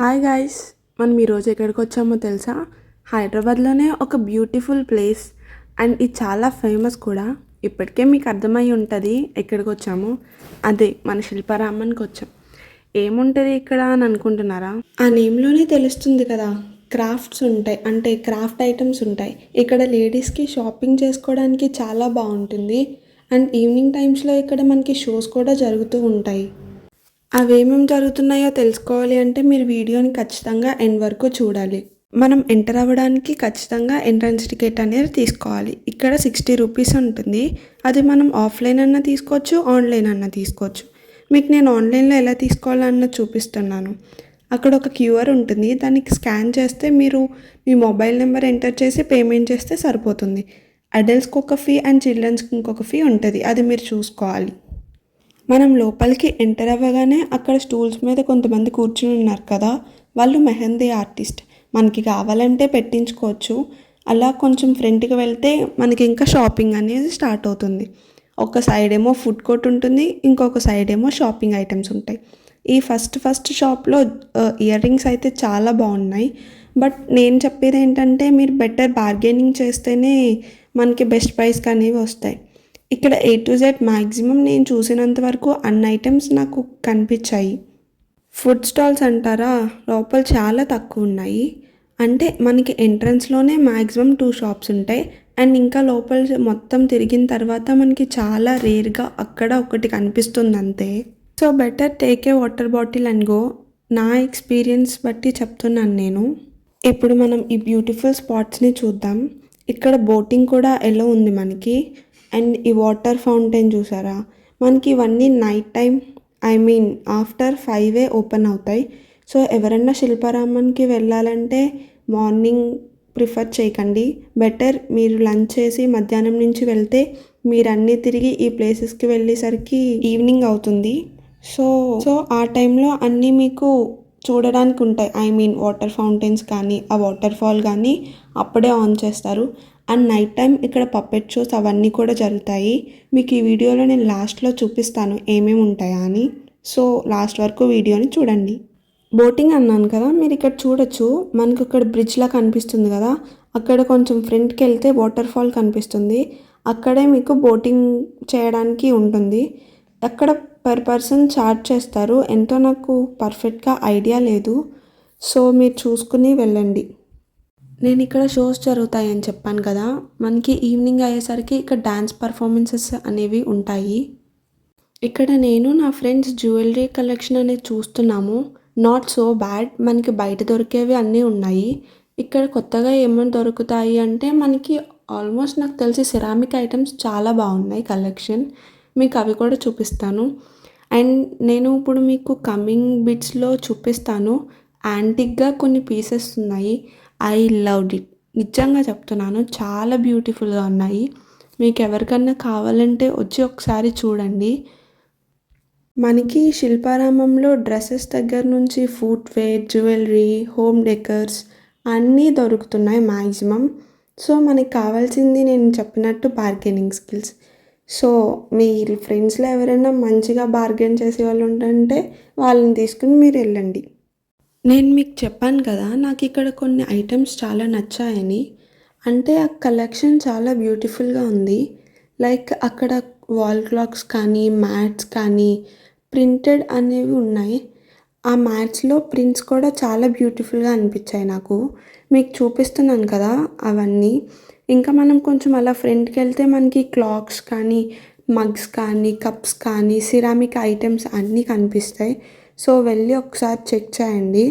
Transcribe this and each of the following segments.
Hi guys, మనం ఈరోజు ఎక్కడికి వచ్చామో తెలుసా? హైదరాబాద్లోనే ఒక బ్యూటిఫుల్ ప్లేస్ అండ్ ఇది చాలా ఫేమస్ కూడా. ఇప్పటికే మీకు అర్థమై ఉంటుంది ఎక్కడికి వచ్చామో. అదే మన శిల్పారామానికి వచ్చాం. ఏముంటుంది ఇక్కడ అని అనుకుంటున్నారా? ఆ నేమ్లోనే తెలుస్తుంది కదా, క్రాఫ్ట్స్ ఉంటాయి, అంటే క్రాఫ్ట్ ఐటమ్స్ ఉంటాయి. ఇక్కడ లేడీస్కి షాపింగ్ చేసుకోవడానికి చాలా బాగుంటుంది. అండ్ ఈవినింగ్ టైమ్స్లో ఇక్కడ మనకి షోస్ కూడా జరుగుతూ ఉంటాయి. అవేమేమి జరుగుతున్నాయో తెలుసుకోవాలి అంటే మీరు వీడియోని ఖచ్చితంగా ఎండ్ వరకు చూడాలి. మనం ఎంటర్ అవ్వడానికి ఖచ్చితంగా ఎంట్రన్స్ టికెట్ అనేది తీసుకోవాలి. ఇక్కడ 60 రూపీస్ ఉంటుంది. అది మనం ఆఫ్లైన్ అన్నా తీసుకోవచ్చు, ఆన్లైన్ అన్నా తీసుకోవచ్చు. మీకు నేను ఆన్లైన్లో ఎలా తీసుకోవాలన్నది చూపిస్తున్నాను. అక్కడ ఒక క్యూఆర్ ఉంటుంది, దానికి స్కాన్ చేస్తే మీరు మీ మొబైల్ నెంబర్ ఎంటర్ చేసి పేమెంట్ చేస్తే సరిపోతుంది. అడల్ట్స్కి ఒక ఫీ అండ్ చిల్డ్రన్స్కి ఇంకొక ఫీ ఉంటుంది, అది మీరు చూసుకోవాలి. మనం లోపలికి ఎంటర్ అవ్వగానే అక్కడ స్టూల్స్ మీద కొంతమంది కూర్చుని ఉన్నారు కదా, వాళ్ళు మెహందీ ఆర్టిస్ట్. మనకి కావాలంటే పెట్టించుకోవచ్చు. అలా కొంచెం ఫ్రంట్కి వెళ్తే మనకి ఇంకా షాపింగ్ అనేది స్టార్ట్ అవుతుంది. ఒక సైడ్ ఏమో ఫుడ్ కోర్ట్ ఉంటుంది, ఇంకొక సైడ్ ఏమో షాపింగ్ ఐటమ్స్ ఉంటాయి. ఈ ఫస్ట్ షాప్లో ఇయర్ రింగ్స్ అయితే చాలా బాగున్నాయి. బట్ నేను చెప్పేది ఏంటంటే మీరు బెటర్ బార్గెనింగ్ చేస్తేనే మనకి బెస్ట్ ప్రైస్కి అనేవి వస్తాయి. ఇక్కడ A to Z మ్యాక్సిమం నేను చూసినంత వరకు అన్ని ఐటమ్స్ నాకు కనిపించాయి. ఫుడ్ స్టాల్స్ అంటారా, లోపల చాలా తక్కువ ఉన్నాయి. అంటే మనకి ఎంట్రన్స్లోనే మ్యాక్సిమం 2 షాప్స్ ఉంటాయి. అండ్ ఇంకా లోపల మొత్తం తిరిగిన తర్వాత మనకి చాలా రేర్గా అక్కడ ఒకటి కనిపిస్తుంది అంతే. So better take a water bottle and go. నా ఎక్స్పీరియన్స్ బట్టి చెప్తున్నాను నేను. ఇప్పుడు మనం ఈ బ్యూటిఫుల్ స్పాట్స్ని చూద్దాం. ఇక్కడ బోటింగ్ కూడా ఎలా ఉంది మనకి. అండ్ ఈ వాటర్ ఫౌంటైన్ చూసారా, మనకి ఇవన్నీ నైట్ టైం, ఆఫ్టర్ 5 ఓపెన్ అవుతాయి. సో ఎవరన్నా శిల్పారామానికి వెళ్ళాలంటే మార్నింగ్ ప్రిఫర్ చేయకండి. బెటర్ మీరు లంచ్ చేసి మధ్యాహ్నం నుంచి వెళ్తే మీరు అన్నీ తిరిగి ఈ ప్లేసెస్కి వెళ్ళేసరికి ఈవినింగ్ అవుతుంది. సో ఆ టైంలో అన్నీ మీకు చూడడానికి ఉంటాయి. వాటర్ ఫౌంటైన్స్ కానీ ఆ వాటర్ ఫాల్ కానీ అప్పుడే ఆన్ చేస్తారు. అండ్ నైట్ టైం ఇక్కడ పప్పెట్ షోస్ అవన్నీ కూడా జరుగుతాయి. మీకు ఈ వీడియోలో నేను లాస్ట్లో చూపిస్తాను ఏమేమి ఉంటాయా అని. సో లాస్ట్ వరకు వీడియోని చూడండి. బోటింగ్ అన్నాను కదా, మీరు ఇక్కడ చూడొచ్చు. మనకు ఇక్కడ బ్రిడ్జ్లా కనిపిస్తుంది కదా, అక్కడ కొంచెం ఫ్రంట్కి వెళ్తే వాటర్ ఫాల్ కనిపిస్తుంది. అక్కడే మీకు బోటింగ్ చేయడానికి ఉంటుంది. అక్కడ పర్ పర్సన్ ఛార్జ్ చేస్తారు. ఎంతో నాకు పర్ఫెక్ట్గా ఐడియా లేదు. సో మీరు చూసుకుని వెళ్ళండి. నేను ఇక్కడ షోస్ జరుగుతాయని చెప్పాను కదా, మనకి ఈవినింగ్ అయ్యేసరికి ఇక్కడ డ్యాన్స్ పర్ఫార్మెన్సెస్ అనేవి ఉంటాయి. ఇక్కడ నేను నా ఫ్రెండ్స్ జ్యువెలరీ కలెక్షన్ అనేది చూస్తున్నాము. నాట్ సో బ్యాడ్, మనకి బయట దొరికేవి అన్నీ ఉన్నాయి. ఇక్కడ కొత్తగా ఏమైనా దొరుకుతాయి అంటే మనకి ఆల్మోస్ట్ నాకు తెలిసి సిరామిక్ ఐటమ్స్ చాలా బాగున్నాయి కలెక్షన్. మీకు అవి కూడా చూపిస్తాను. అండ్ నేను ఇప్పుడు మీకు కమింగ్ బిట్స్లో చూపిస్తాను. యాంటిక్గా కొన్ని పీసెస్ ఉన్నాయి. ఐ లవ్డ్ ఇట్, నిజంగా చెప్తున్నాను, చాలా బ్యూటిఫుల్గా ఉన్నాయి. మీకు ఎవరికన్నా కావాలంటే వచ్చి ఒకసారి చూడండి. మనకి శిల్పారామంలో డ్రెస్సెస్ దగ్గర నుంచి ఫుట్వేర్, జ్యువెలరీ, హోమ్ డెకర్స్ అన్నీ దొరుకుతున్నాయి మ్యాక్సిమం. సో మనకి కావాల్సింది నేను చెప్పినట్టు బార్గెనింగ్ స్కిల్స్. సో మీ ఫ్రెండ్స్లో ఎవరైనా మంచిగా బార్గెన్ చేసే వాళ్ళు ఉంటే వాళ్ళని తీసుకుని మీరు వెళ్ళండి. నేను మీకు చెప్పాను కదా, నాకు ఇక్కడ కొన్ని ఐటమ్స్ చాలా నచ్చాయని. అంటే ఆ కలెక్షన్ చాలా బ్యూటిఫుల్గా ఉంది. లైక్ అక్కడ వాల్ క్లాక్స్ కానీ మ్యాట్స్ కానీ ప్రింటెడ్ అనేవి ఉన్నాయి. ఆ మ్యాట్స్లో ప్రింట్స్ కూడా చాలా బ్యూటిఫుల్గా అనిపించాయి నాకు. మీకు చూపిస్తున్నాను కదా అవన్నీ. ఇంకా మనం కొంచెం అలా ఫ్రంట్కి వెళ్తే మనకి క్లాక్స్ కానీ మగ్స్ కానీ కప్స్ కానీ సిరామిక్ ఐటమ్స్ అన్నీ కనిపిస్తాయి. సో వెళ్ళి ఒకసారి చెక్ చేయండి.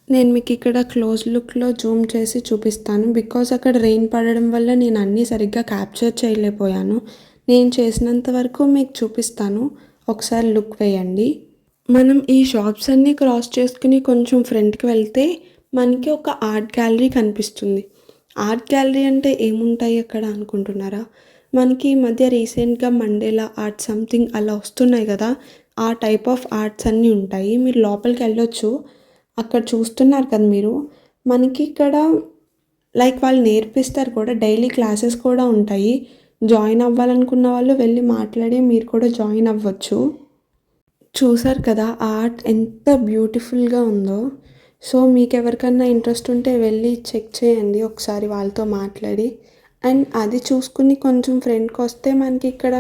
నేను మీకు ఇక్కడ క్లోజ్ లుక్లో జూమ్ చేసి చూపిస్తాను. బికాజ్ అక్కడ రెయిన్ పడడం వల్ల నేను అన్నీ సరిగ్గా క్యాప్చర్ చేయలేకపోయాను. నేను చేసినంత వరకు మీకు చూపిస్తాను, ఒకసారి లుక్ వేయండి. మనం ఈ షాప్స్ అన్నీ క్రాస్ చేసుకుని కొంచెం ఫ్రంట్కి వెళ్తే మనకి ఒక ఆర్ట్ గ్యాలరీ కనిపిస్తుంది. ఆర్ట్ గ్యాలరీ అంటే ఏముంటాయి అక్కడ అనుకుంటున్నారా? మనకి ఈ మధ్య రీసెంట్గా మండేలా ఆర్ట్ సంథింగ్ అలా వస్తున్నాయి కదా, ఆ టైప్ ఆఫ్ ఆర్ట్స్ అన్నీ ఉంటాయి. మీరు లోపలికి వెళ్ళొచ్చు. అక్కడ చూస్తున్నారు కదా మీరు, మనకి ఇక్కడ లైక్ వాళ్ళు నేర్పిస్తారు కూడా, డైలీ క్లాసెస్ కూడా ఉంటాయి. జాయిన్ అవ్వాలనుకున్న వాళ్ళు వెళ్ళి మాట్లాడి మీరు కూడా జాయిన్ అవ్వచ్చు. చూసారు కదా! ఆర్ట్ ఎంత బ్యూటిఫుల్‌గా ఉందో. సో, మీకెవరికన్నా ఇంట్రెస్ట్ ఉంటే వెళ్లి చెక్ చేయండి ఒకసారి వాళ్ళతో మాట్లాడి. అండ్ అది చూసుకొని కొంచెం ఫ్రంట్‌కొస్తే మనకిక్కడ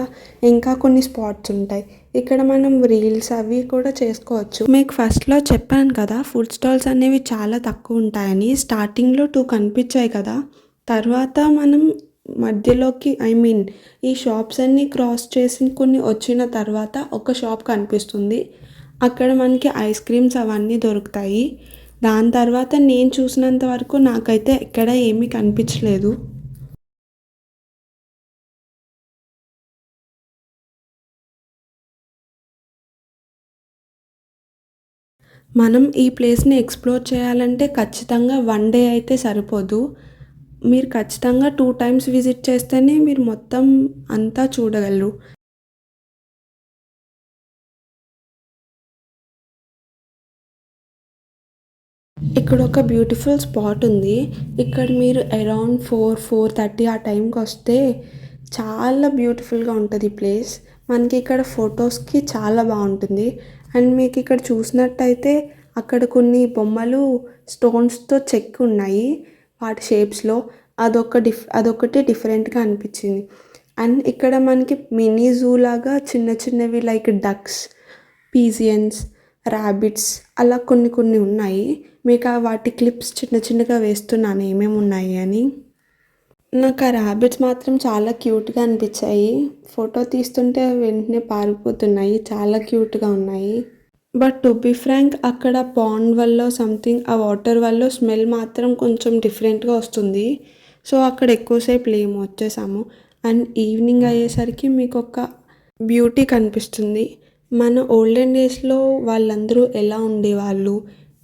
ఇంకా కొన్ని స్పాట్స్ ఉంటాయి. ఇక్కడ మనం రీల్స్ అవి కూడా చేసుకోవచ్చు. మీకు ఫస్ట్‌లో చెప్పాను కదా! ఫుడ్ స్టాల్స్ అనేవి చాలా తక్కువుంటాయని. స్టార్టింగ్‌లో 2 కనిపించాయి కదా! తర్వాత మనం మధ్యలోకి ఈ షాప్స్ అన్నీ క్రాస్ చేసి కొన్ని వచ్చిన తర్వాత ఒక షాప్ కనిపిస్తుంది. అక్కడ మనకి ఐస్ క్రీమ్స్ అవన్నీ దొరుకుతాయి. దాని తర్వాత నేను చూసినంత వరకు నాకైతే ఎక్కడ ఏమీ కనిపించలేదు. మనం ఈ ప్లేస్‌ని ఎక్స్‌ప్లోర్ చేయాలంటే ఖచ్చితంగా 1 డే అయితే సరిపోదు. మీరు ఖచ్చితంగా 2 టైమ్స్ విజిట్ చేస్తేనే మీరు మొత్తం అంతా చూడగలరు. ఇక్కడొక బ్యూటిఫుల్ స్పాట్ ఉంది. ఇక్కడ మీరు అరౌండ్ 4:30 ఆ టైంకొస్తే చాలా బ్యూటిఫుల్‌గా ఉంటది ఈ ప్లేస్. మనకి ఇక్కడ ఫోటోస్‌కి చాలా బావుంటుంది. అండ్ మీకిక్కడ చూసినట్టయితే అక్కడ కొన్ని బొమ్మలు స్టోన్స్‌తో చెక్కున్నాయి. వాటి షేప్స్‌లో అదొకటి డిఫరెంట్‌గా అనిపిచ్చింది. అండ్ ఇక్కడ మనకి మినీ జూ లాగా చిన్న చిన్నవి లైక్ డక్స్, పీజియన్స్, రాబిట్స్ అలా కొన్ని కొన్ని ఉన్నాయి. మీకు వాటి క్లిప్స్ చిన్న చిన్నగా వేస్తున్నాను ఏమేమి ఉన్నాయి అని. నాకు ఆ రాబిట్స్ మాత్రం చాలా క్యూట్‌గా అనిపించాయి. ఫోటో తీస్తుంటే అవి వెంటనే పారిపోతున్నాయి. చాలా క్యూట్‌గా ఉన్నాయి. బట్ టు బీ ఫ్రాంక్ అక్కడ పాండ్ వల్లో సంథింగ్ ఆ వాటర్ వల్లో స్మెల్ మాత్రం కొంచెం డిఫరెంట్‌గా వస్తుంది. సో, అక్కడ ఎక్కువసేపు లేము వచ్చేసాము. అండ్ ఈవినింగ్ అయ్యేసరికి మీకొక బ్యూటీ కనిపిస్తుంది. మన ఓల్డెన్ డేస్‌లో వాళ్ళందరూ ఎలా ఉండేవాళ్ళు,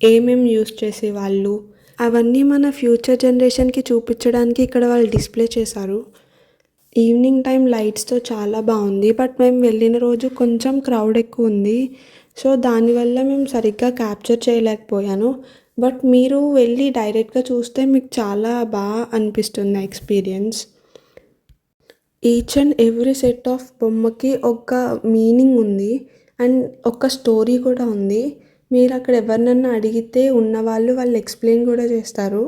ఏమేం యూజ్ చేసేవాళ్ళు, అవన్నీ మన ఫ్యూచర్ జనరేషన్‌కి చూపించడానికి ఇక్కడ వాళ్ళు డిస్‌ప్లే చేశారు. ఈవినింగ్ టైం లైట్స్‌తో చాలా బావుంది. బట్ మేము వెళ్ళిన రోజు కొంచెం క్రౌడ్ ఎక్కువుంది. సో, దానివల్ల మేము సరిగ్గా క్యాప్చర్ చేయలేకపోయాను. బట్ మీరు వెళ్ళి డైరెక్ట్‌గా చూస్తే మీకు చాలా అనిపిస్తుంది ఆ experience. Each and every set of బొమ్మకి ఒక మీనింగ్ ఉంది. అండ్ ఒక స్టోరీ కూడా ఉంది. మీరక్కడ ఎవరినన్నా అడిగితే ఉన్నవాళ్ళు వాళ్ళు ఎక్స్‌ప్లెయిన్ కూడా చేస్తారు.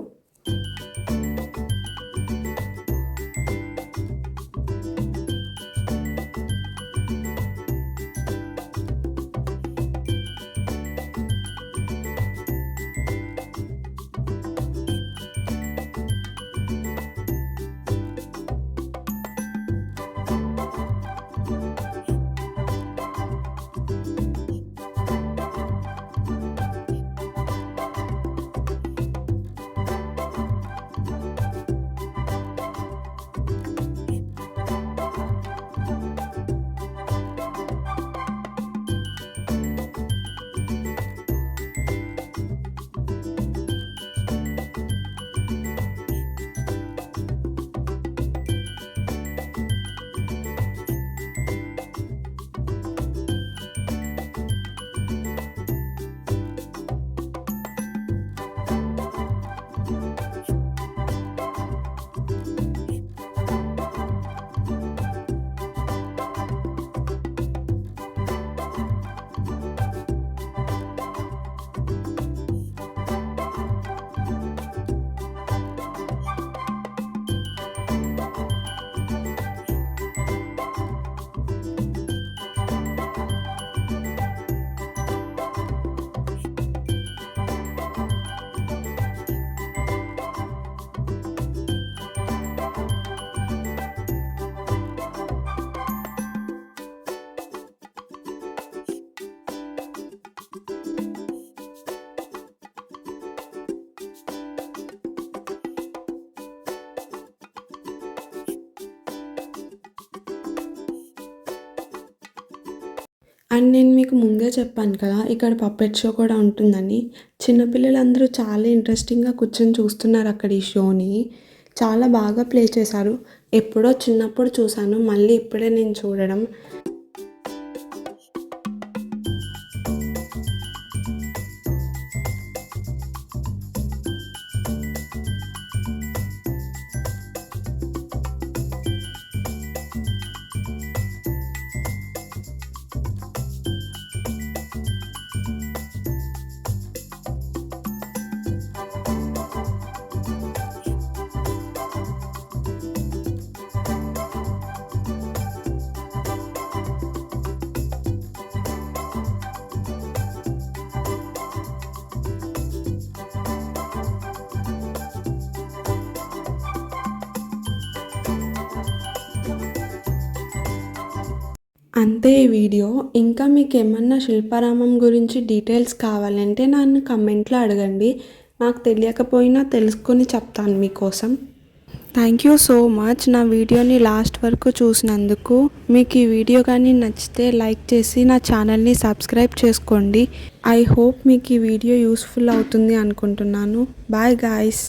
అండ్ నేను మీకు ముందే చెప్పాను కదా! ఇక్కడ పప్పెట్ షో కూడా ఉంటుందని. చిన్నపిల్లలందరూ చాలా ఇంట్రెస్టింగ్‌గా కూర్చొని చూస్తున్నారక్కడ ఈ షోని. చాలా బాగా ప్లే చేశారు. ఎప్పుడో చిన్నప్పుడు చూశాను. మళ్ళీ ఇప్పుడే నేను చూడడం. అంతే ఈ వీడియో. ఇంకా మీకేమన్నా శిల్పారామం గురించి డీటెయిల్స్ కావాలంటే నన్ను కమెంట్లో అడగండి. నాకు తెలియకపోయినా తెలుసుకొని చెప్తాను మీకోసం. థ్యాంక్ యూ సో మచ్ నా వీడియోని లాస్ట్ వరకు చూసినందుకు. మీకు ఈ వీడియో కానీ నచ్చితే లైక్ చేసి నా ఛానల్ని సబ్స్క్రైబ్ చేసుకోండి. ఐ హోప్ మీకు ఈ వీడియో యూస్ఫుల్ అవుతుంది అనుకుంటున్నాను. Bye guys.